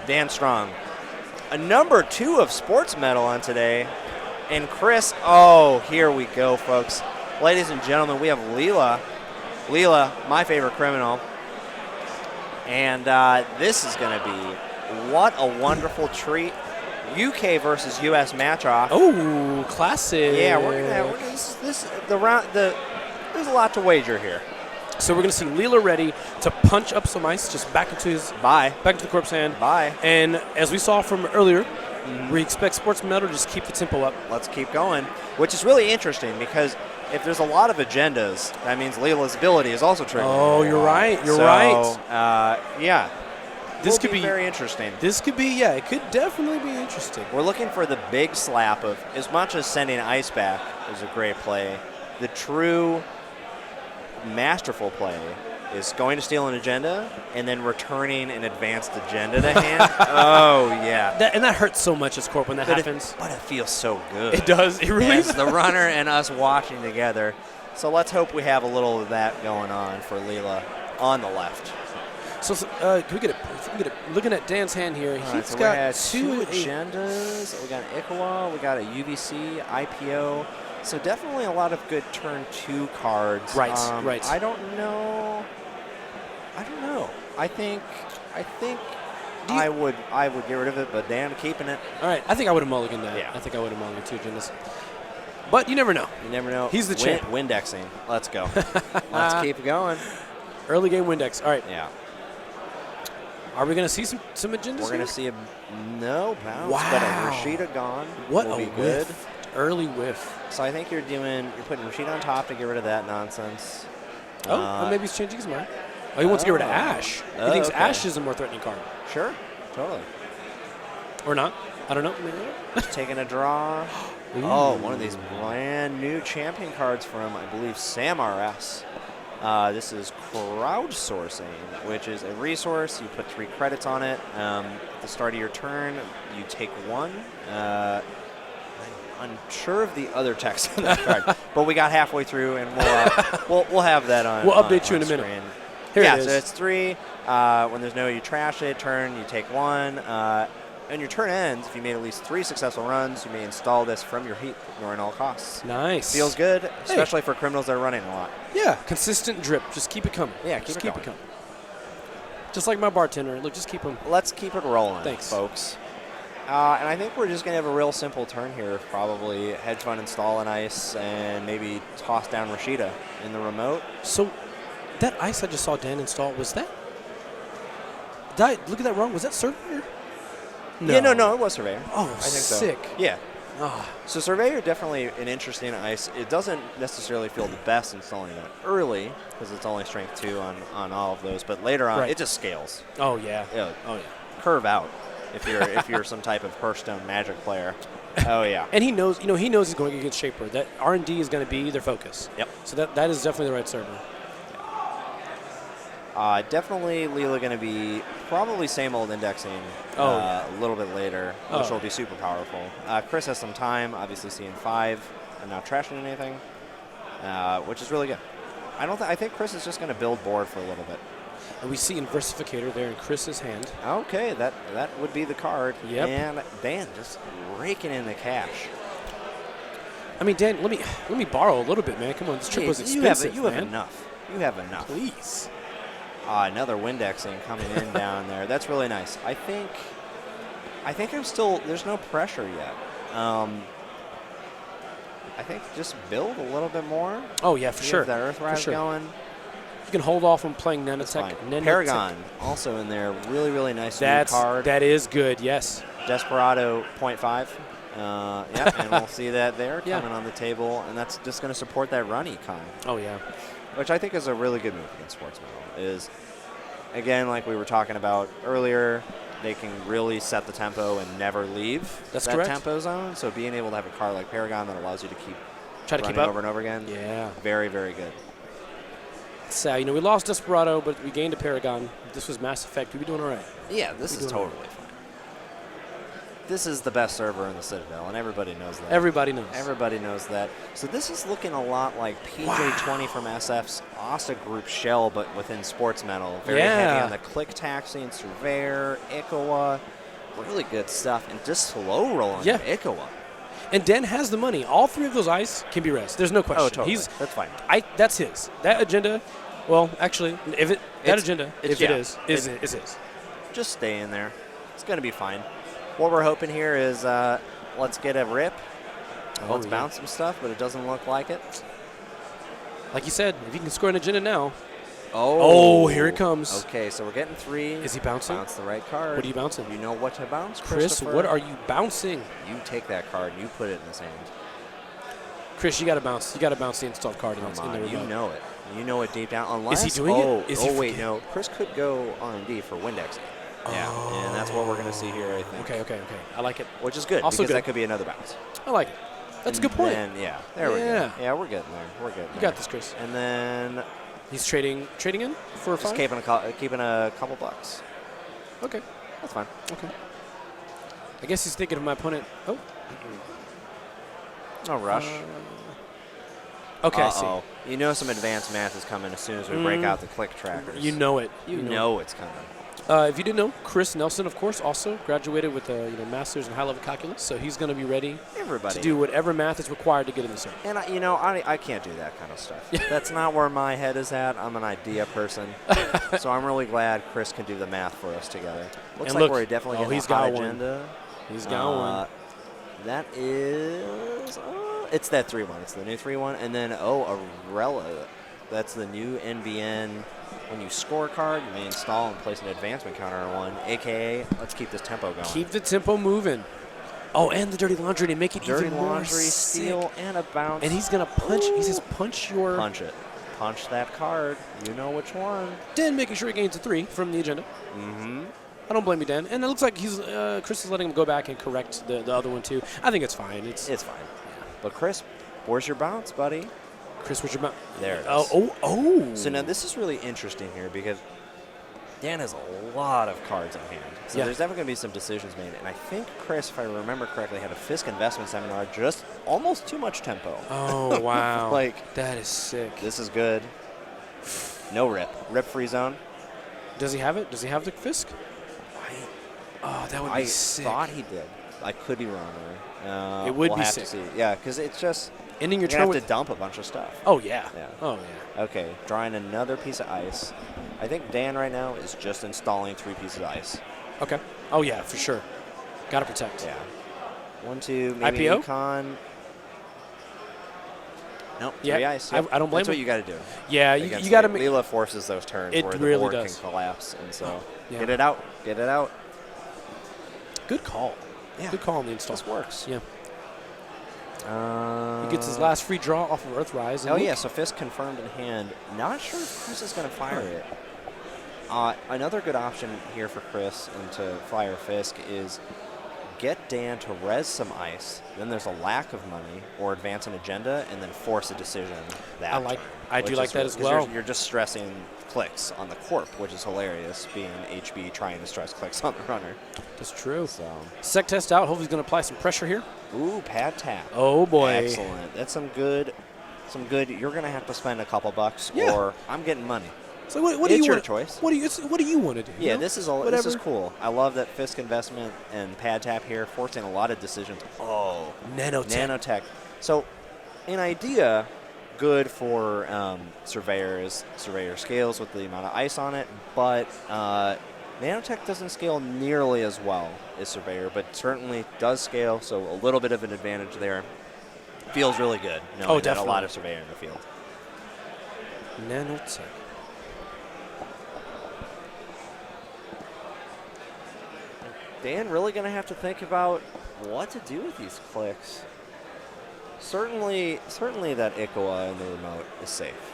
Dan Strong. A number 2 of Sportsmetal on today. And Chris, oh, here we go, folks. Ladies and gentlemen, we have Leela. Leela, my favorite criminal. And this is going to be what a wonderful treat. UK versus US match-off. Oh, classic. Yeah, there's a lot to wager here. So we're going to see Leela ready to punch up some ice, just back into the corpse hand. Bye. And as we saw from earlier, we expect Sportsmetal to just keep the tempo up. Let's keep going, which is really interesting because if there's a lot of agendas, that means Leela's ability is also triggering. Oh, you're right. You're right. Yeah. This could be very interesting. This could be, yeah, it could definitely be interesting. We're looking for the big slap of, as much as sending ice back is a great play, the true masterful play is going to steal an agenda and then returning an advanced agenda to hand. Oh, yeah. And that hurts so much as Corp when that happens. But it feels so good. It does. It really does. The runner and us watching together. So let's hope we have a little of that going on for Leela on the left. So can we get it? Looking at Dan's hand here, he's got two agendas. We got an Ichoa, we got a UVC, IPO. So definitely a lot of good turn 2 cards. Right, right. I don't know. I think I would get rid of it, but Dan keeping it. All right, I think I would have mulliganed that. Yeah. I think I would have mulliganed 2 agendas. But you never know. You never know. He's the champ. Windexing. Let's go. Let's keep going. Early game Windex. All right. Yeah. Are we going to see some agendas? We're going to see a bounce, wow. But a Rashida gone. What will a be whiff. Good. Early whiff. So I think you're putting Rashida on top to get rid of that nonsense. Or maybe he's changing his mind. Oh, he wants to get rid of Ash. He thinks Ash is a more threatening card. Sure, totally. Or not. I don't know. Taking a draw. Oh, one of these brand new champion cards from, I believe, Sam RS. This is crowdsourcing, which is a resource. You put 3 credits on it. At the start of your turn, you take 1. I'm unsure of the other text on that card, but we got halfway through, and we'll have that on. We'll update you in a minute. Screen. Here yeah, it is. So it's 3. When there's no, you trash it. Turn, you take 1. And your turn ends, if you made at least 3 successful runs, you may install this from your heap, ignoring all costs. Nice. Feels good, especially for criminals that are running a lot. Yeah, consistent drip. Just keep it coming. Yeah, keep it coming. Just like my bartender. Look, just keep them. Let's keep it rolling, thanks, folks. And I think we're just going to have a real simple turn here. Probably hedge fund, install an ice, and maybe toss down Rashida in the remote. So that ice I just saw Dan install, was that? Did I look at that wrong? Was that Surveyor? No. Yeah, no, it was Surveyor. Oh, I think sick. So. Yeah. Oh. So Surveyor definitely an interesting ice. It doesn't necessarily feel the best installing it early because it's only strength 2 on all of those, but later on it just scales. Oh yeah. Curve out if you're some type of Hearthstone Magic player. Oh yeah. And he knows he's going against Shaper. That R&D is going to be their focus. Yep. So that is definitely the right server. Definitely Leela going to be probably same old indexing a little bit later, which will be super powerful. Chris has some time, obviously seeing 5 and not trashing anything, which is really good. I think Chris is just going to build board for a little bit. And we see Inversificator there in Chris's hand. Okay, that would be the card. Yep. And Dan just raking in the cash. I mean, Dan, let me borrow a little bit, man. Come on, this trip was expensive. You have enough. You have enough. Please. Another Windexing coming in down there. That's really nice. I think I'm still, there's no pressure yet. I think just build a little bit more. Oh, yeah, for sure. That Earthrise going. You can hold off on playing Nanotech. Paragon also in there. Really, really nice new card. That is good, yes. Desperado 0.5. Yeah, and we'll see that there coming on the table. And that's just going to support that run econ. Oh, yeah. Which I think is a really good move against Sportsmetal. Is, again, like we were talking about earlier, they can really set the tempo and never leave that tempo zone. So being able to have a card like Paragon that allows you to keep running over and over again, very, very good. So, we lost Desperado, but we gained a Paragon. If this was Mass Effect, we'd be doing all right. Yeah, this is totally fine. This is the best server in the Citadel, and everybody knows that. Everybody knows. Everybody knows that. So this is looking a lot like PJ20 from SF's Asta Group shell, but within Sportsmetal. Very heavy on the Click Taxi and Surveyor, Ichoa. really good stuff. And just slow rolling Yeah. Icho. And Dan has the money. All three of those ice can be res. There's no question. Oh, totally. That's fine. That's his. That agenda, well, actually, if it is his. Just stay in there. It's going to be fine. What we're hoping here is let's get a rip. Let's bounce some stuff, but it doesn't look like it. Like you said, if you can score an agenda now. Oh, here it comes. Okay, so we're getting 3. Is he bouncing? Bounce the right card. What are you bouncing? You know what to bounce, Chris, what are you bouncing? You take that card and you put it in the sand. Chris, you got to bounce. You got to bounce the installed card in the remote. You know it. You know it deep down. Unless, is he doing it? Wait, no. Chris could go R&D for Windexing. Yeah, and that's what we're going to see here, I think. Okay. I like it. Which is good, also because good. that could be another bounce. I like it. That's a good point. And there we go. Yeah, we're getting there. You got this, Chris. And then he's trading in for a 5? Just keeping a couple bucks. Okay. That's fine. Okay. I guess he's thinking of my opponent. Oh. No rush. Okay, I see. You know some advanced math is coming as soon as we break out the click trackers. You know it. You know it's coming. If you didn't know, Chris Nelson, of course, also graduated with a master's in high-level calculus, so he's going to be ready to do whatever math is required to get in the circle. And I can't do that kind of stuff. That's not where my head is at. I'm an idea person, so I'm really glad Chris can do the math for us together. Looks like we're definitely getting a hot agenda. He's got one. That is, it's that 3-1. It's the new 3-1, and then a Rella. That's the new NBN. When you score a card, you may install and place an advancement counter on one, a.k.a. let's keep this tempo going. Keep the tempo moving. Oh, and the dirty laundry to make it dirty even laundry, more steal, and a bounce. And he's going to punch. He says punch your... Punch it. Punch that card. You know which one. Dan making sure he gains a 3 from the agenda. Mm-hmm. I don't blame you, Dan. And it looks like he's Chris is letting him go back and correct the other one, too. I think it's fine. It's fine. But, Chris, where's your bounce, buddy? Chris, where's your bounce? There it is. Oh. So now this is really interesting here because Dan has a lot of cards in hand. So there's definitely going to be some decisions made. And I think Chris, if I remember correctly, had a Fisk investment seminar, just almost too much tempo. Oh, wow. Like, that is sick. This is good. No rip. Rip-free zone. Does he have it? Does he have the Fisk? That would be sick. I thought he did. I could be wrong there. It would we'll be have sick. To see. Yeah, because it's just... Ending your turn turn have to dump a bunch of stuff. Oh, yeah. Yeah. Okay, drawing another piece of ice. I think Dan right now is just installing 3 pieces of ice. Okay. Oh, yeah, for sure. Got to protect. Yeah. 1, 2, maybe IPO? Econ. Nope, yeah, 3 ice. Yep. I don't blame That's him. what you got to do. Yeah, you got to make... Leela forces those turns it where the really board does. can collapse. And so yeah. Get it out. Good call. Yeah. Good call on the install. This works. Yeah. He gets his last free draw off of Earthrise. Oh, yeah, so Fisk confirmed in hand. Not sure if Chris is going to fire it. Another good option here for Chris and to fire Fisk is get Dan to res some ice, then there's a lack of money, or advance an agenda, and then force a decision that I do like that as well. You're just stressing clicks on the corp, which is hilarious, being HB trying to stress clicks on the runner. That's true. So Sec test out. Hopefully he's going to apply some pressure here. Ooh, pad tap. Oh, boy. Excellent. That's some good. You're going to have to spend a couple bucks, or I'm getting money. So what it's do you your want? choice. What do you want to do? Yeah, you know? this is cool. I love that Fisk investment and pad tap here, forcing a lot of decisions. Oh, nanotech. So, an idea, good for surveyor scales with the amount of ice on it, but nanotech doesn't scale nearly as well as surveyor, but certainly does scale. So a little bit of an advantage there. Feels really good. Knowing that a lot of surveyor in the field. Nanotech. Dan really going to have to think about what to do with these clicks. Certainly that Ikoa in the remote is safe.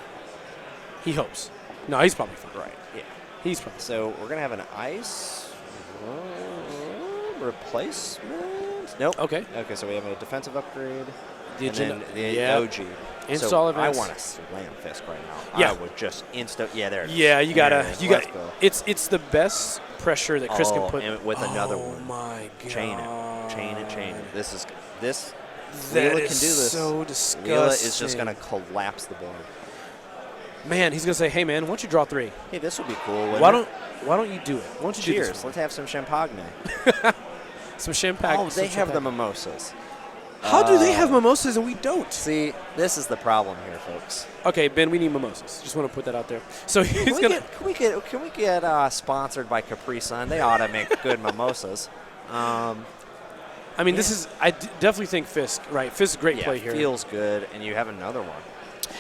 He hopes. No, he's probably fine. Right, yeah. He's probably fine. So we're going to have an ice replacement? Nope. Okay, so we have a defensive upgrade. The agenda. And then the OG. Install so events. I want to slam Fisk right now. Yeah. I would just Yeah, there it is. Yeah, you gotta. Let's go. It's the best pressure that Chris can put. And with another one. Oh my god. Chain it. This. That Leela is can do this. so disgusting. Leela is just going to collapse the board. Man, he's gonna say, "Hey, man, why don't you draw 3? Hey, this would be cool. Why don't you do it? Why don't you Cheers. do this? Let's have some champagne. Some champagne. Oh, they have the mimosas. How do they have mimosas and we don't? See, this is the problem here, folks. Okay, Ben, we need mimosas. Just want to put that out there. So he's gonna. Can we get sponsored by Capri Sun? They ought to make good mimosas. I mean, this is. I definitely think Fisk. Right, Fisk, great play here. Feels good, and you have another one.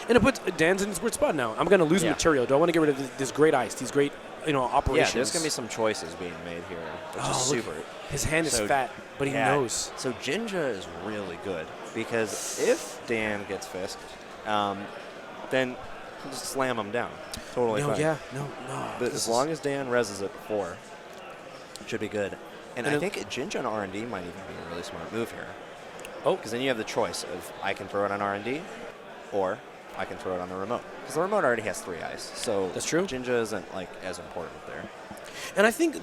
And it puts Dan's in his weird spot now. I'm going to lose material. Do I want to get rid of this great ice? These great, operations. Yeah, there's going to be some choices being made here, which is super. His hand is fat, but he knows. So Jinja is really good because if Dan gets Fisked, then just slam him down. Totally fine. No. But as long as Dan reses it before, it should be good. And I think Jinja on R&D might even be a really smart move here. Oh. Because then you have the choice of I can throw it on R&D or I can throw it on the remote. Because the remote already has 3 ice. So that's true. Jinja isn't as important there. And I think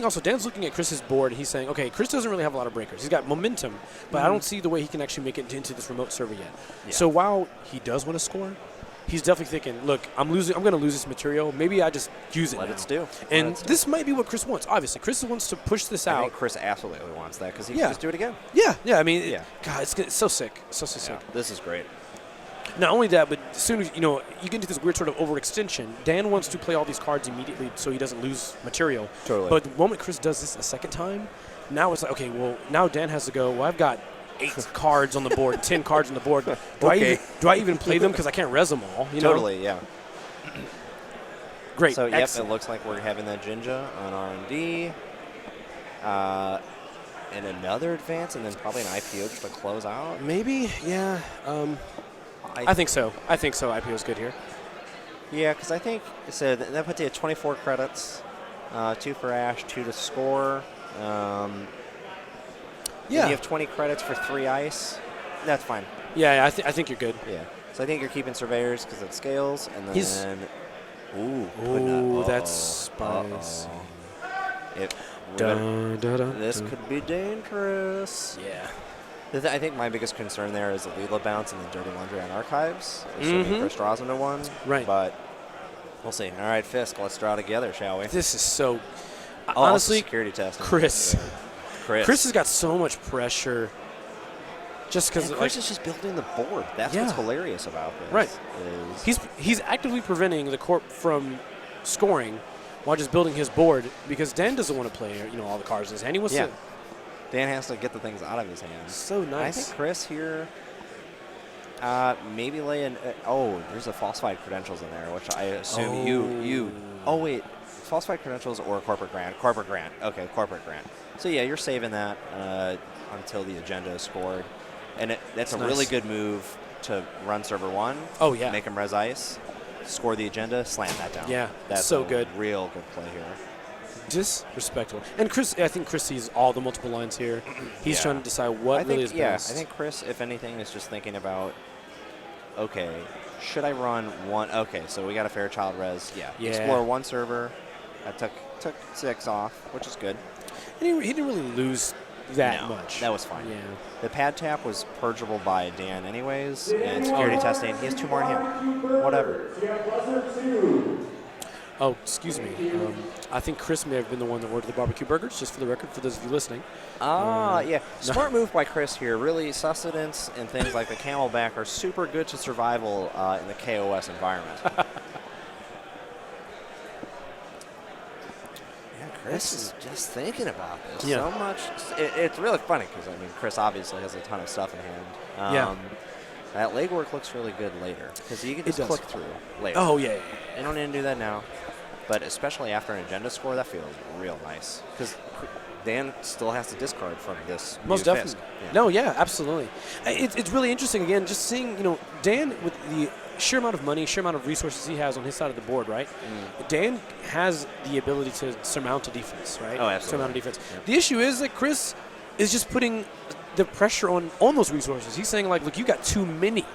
also Dan's looking at Chris's board and he's saying, okay, Chris doesn't really have a lot of breakers. He's got momentum, but I don't see the way he can actually make it into this remote server yet. Yeah. So while he does want to score, he's definitely thinking, look, I'm going to lose this material. Maybe I just use it. Let it stew. And this might be what Chris wants. Obviously, Chris wants to push this out. I think Chris absolutely wants that because he can just do it again. Yeah. I mean, God, it's so sick. So sick. This is great. Not only that, but as soon as, you get into this weird sort of overextension, Dan wants to play all these cards immediately so he doesn't lose material. Totally. But the moment Chris does this a second time, now it's like, okay, well, now Dan has to go, well, I've got 8 cards on the board, 10 cards on the board. Do I even play them because I can't res them all? Totally, yeah. Great. So, it looks like we're having that Jinja on R&D. And another advance, and then probably an IPO just to close out. Maybe, yeah. I think so. IPO is good here. Yeah, because I think so. That puts you at 24 credits, 2 for Ash, 2 to score. You have 20 credits for 3 ice. That's fine. Yeah, I think you're good. Yeah. So I think you're keeping surveyors because it scales, and then that's spicy. This could be dangerous. Yeah. I think my biggest concern there is the Leela bounce and the Dirty Laundry on Archives. Assuming Chris draws into one. Right. But we'll see. All right, Fisk, let's draw together, shall we? This is so... honestly, security test. Chris has got so much pressure just because... Chris is just building the board. That's what's hilarious about this. Right. He's actively preventing the Corp from scoring while just building his board because Dan doesn't want to play all the cards in his hand. He wants to... Dan has to get the things out of his hands. So nice. I think Chris here maybe lay in. There's a falsified credentials in there, which I assume you. Oh wait, falsified credentials or corporate grant. Corporate grant. Okay, corporate grant. So yeah, you're saving that until the agenda is scored, and that's a really good move to run server 1. Oh yeah. Make him res ice, score the agenda, slam that down. Yeah, that's so good. Real good play here. Disrespectful. And I think Chris sees all the multiple lines here. He's trying to decide what really is best. I think Chris, if anything, is just thinking about, okay, should I run one? Okay, so we got a Fairchild res. Yeah. Explore 1 server. I took 6 off, which is good. And he didn't really lose that much. That was fine. Yeah. The pad tap was purgeable by Dan anyways, and security testing. He has 2 more in hand. Whatever. Oh, excuse me. I think Chris may have been the one that ordered the barbecue burgers, just for the record, for those of you listening. Yeah. Smart move by Chris here. Really, sustenance and things like the Camelback are super good to survival in the KOS environment. Chris is just thinking about this so much. It's really funny because, Chris obviously has a ton of stuff in hand. That legwork looks really good later because you can just click through later. Oh, yeah. You don't need to do that now. But especially after an agenda score, that feels real nice because Dan still has to discard from this. Most definitely. No, absolutely. It's really interesting, again, just seeing, Dan with the sheer amount of money, sheer amount of resources he has on his side of the board, right? Dan has the ability to surmount a defense, right? Oh, absolutely. Surmount a defense. Yep. The issue is that Chris is just putting the pressure on those resources. He's saying, look, you got too many.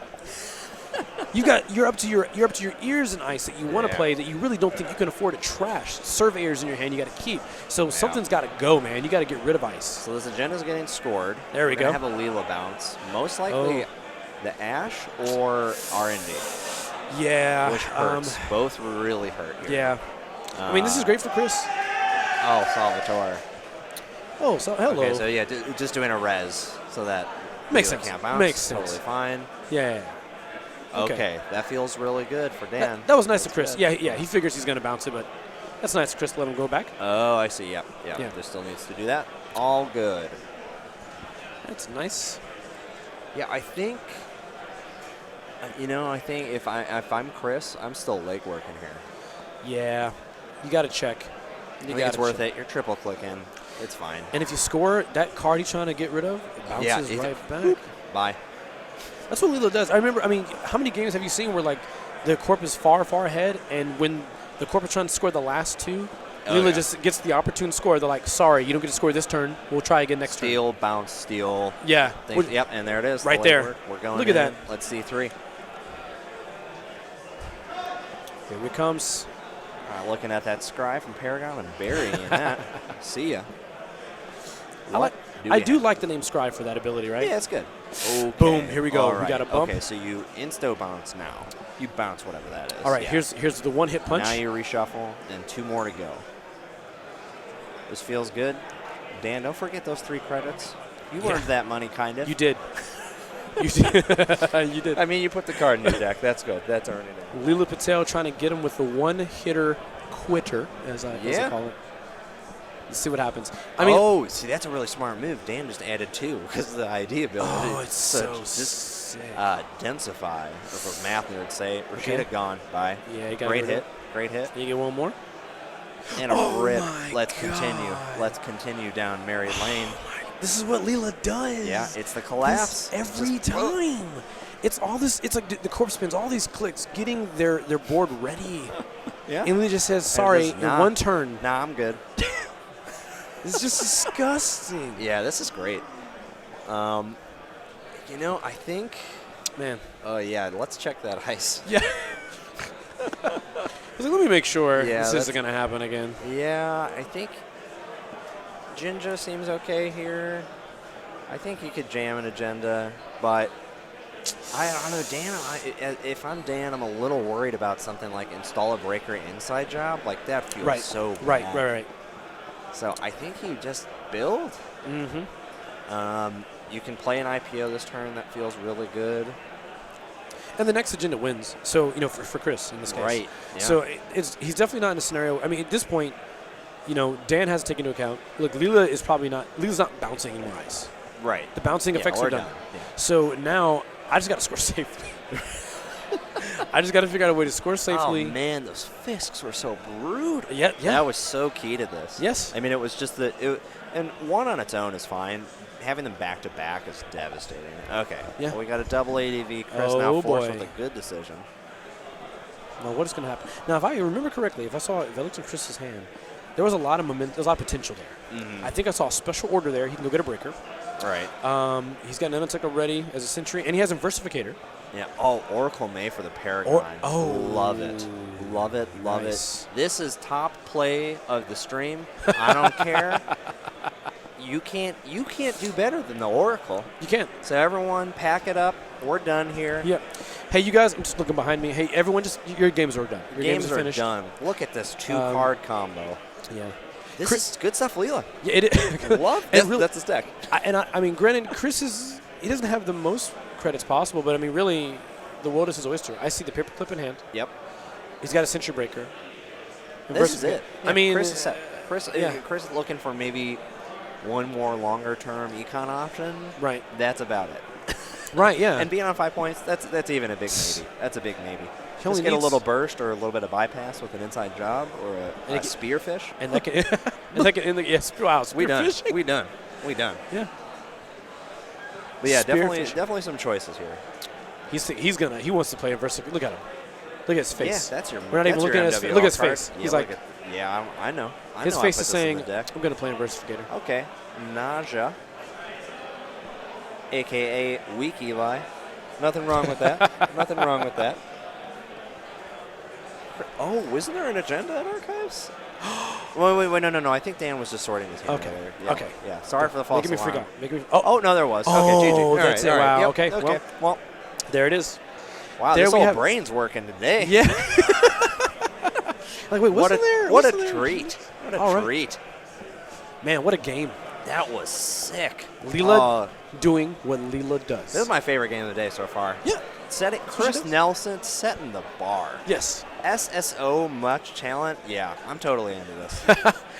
You're up to your ears in ice that you want to play that you really don't think you can afford to trash. Surveyors in your hand you got to keep. So something's got to go, man. You got to get rid of ice. So this agenda's getting scored. There we go. Have a Leela bounce. Most likely the Ash or R&D. Yeah. Which hurts. Both really hurt here. Yeah. This is great for Chris. Oh, Salvatore. Oh, so hello. Okay, so yeah, just doing a res so that makes Leela sense. can't bounce. Makes sense. Totally fine. Yeah. Okay, that feels really good for Dan. That was nice of Chris. Good. Yeah, he figures he's going to bounce it, but that's nice of Chris to let him go back. Oh, I see. Yep. There still needs to do that. All good. That's nice. Yeah, I think. I think if I'm Chris, I'm still leg working here. Yeah, you got to check. I think it's worth it. You're triple clicking. It's fine. And if you score that card he's trying to get rid of, it bounces right back. Bye. That's what Leela does. I remember. I mean, how many games have you seen where like the corp is far ahead, and when the corp is trying to score the last two, Leela just gets the opportune score. They're like, sorry, you don't get to score this turn. We'll try again next turn. Steal, bounce, steal. Yeah. Yep, and there it is. Right there. We're going. Look at that. Let's see 3. Here it comes. Looking at that scry from Paragon and burying that. See ya. I do like the name Scry for that ability, right? Yeah, it's good. Okay. Boom, here we go. Right. We got a bump. Okay, so you insto bounce now. You bounce whatever that is. All right, here's the one-hit punch. Now you reshuffle, and 2 more to go. This feels good. Dan, don't forget those 3 credits. You earned that money, kind of. You did. You did. You did. I mean, you put the card in your deck. That's good. That's earning it. Leela Patel trying to get him with the one-hitter quitter, as I call it. Let's see what happens. I mean, see, that's a really smart move. Dan just added 2 because of the ID ability. Oh, it's so sick. Densify, as those math nerds say. Rashida gone. Bye. Yeah, you got Great hit. Great hit. You get one more. And a rip. Let's continue. Let's continue down Mary Lane. This is what Leela does. Yeah, it's the collapse. Every time. It's all this. It's like the corpse spends all these clicks getting their board ready. Yeah. And Leela just says, sorry, in one turn. Nah, I'm good. It's just disgusting. Yeah, this is great. I think. Man. Oh, yeah, let's check that ice. Yeah. I was like, let me make sure this isn't going to happen again. Yeah, I think Jinja seems okay here. I think you could jam an agenda, but I don't know, Dan. If I'm Dan, I'm a little worried about something like install a breaker inside job. Like, that feels so bad. Right. So I think you just build. Mm-hmm. You can play an IPO this turn. That feels really good. And the next agenda wins. So, for Chris in this case. Right. Yeah. So he's definitely not in a scenario. I mean, at this point, Dan has to take into account. Look, Leela's not bouncing any ice. Right. The bouncing effects are done. Yeah. So now I just got to score safely. I just got to figure out a way to score safely. Oh, man, those fisks were so brutal. Yeah. That was so key to this. Yes. I mean, it was just and one on its own is fine. Having them back-to-back is devastating. Okay. Yeah. Well, we got a double ADV. Chris now forced with a good decision. Now, what is going to happen? Now, if I remember correctly, if I looked at Chris's hand, there was a lot of momentum. There was a lot of potential there. Mm-hmm. I think I saw a special order there. He can go get a breaker. Right. He's got an Unateka ready as a sentry, and he has a versificator. Yeah. Oh, Oracle May for the Paragon. Love it. Love it. Love it. This is top play of the stream. I don't care. You can't do better than the Oracle. You can't. So everyone, pack it up. We're done here. Yeah. Hey, you guys, I'm just looking behind me. Hey, everyone, your games are done. Your games are finished. done. Look at this 2-card combo. Yeah. This is good stuff, Leela. Yeah, it is. Love it. Really, that's his deck. I mean, granted, Chris he doesn't have the most credits possible, but I mean, really, the world is his oyster. I see the paperclip in hand. Yep. He's got a sentry breaker. This is it. Yeah, I mean, Chris is set. Chris is looking for maybe one more longer-term econ option. Right. That's about it. Right, yeah. And being on 5 points, that's even a big maybe. That's a big maybe. Just get a little burst or a little bit of bypass with an inside job or a spearfish. And that can, wow, spearfishing. We done. Yeah. But yeah, definitely some choices here. He wants to play a versificator. Look at him. Look at his face. Yeah, that's your. We're not even looking at his face. Look at his face. Yeah, He's like, I know. His face is saying, I'm going to play a versificator. Okay. Naja, a.k.a. Weak Eli. Nothing wrong with that. Nothing wrong with that. Oh, wasn't there an agenda in Archives? Wait, no. I think Dan was just sorting his hand. Okay. Yeah. Okay. Yeah. Sorry for the false alarm. Oh, no, there was. Oh, okay, GG. that's it. All right. Wow. Yep. Okay. Well, there it is. Wow, there this whole brain's working today. Yeah. Like, wait, wasn't there? What a treat. What a treat. Man, what a game. That was sick. Leela doing what Leela does. This is my favorite game of the day so far. Yeah. Chris Nelson setting the bar. Yes. SSO, much talent. Yeah, I'm totally into this.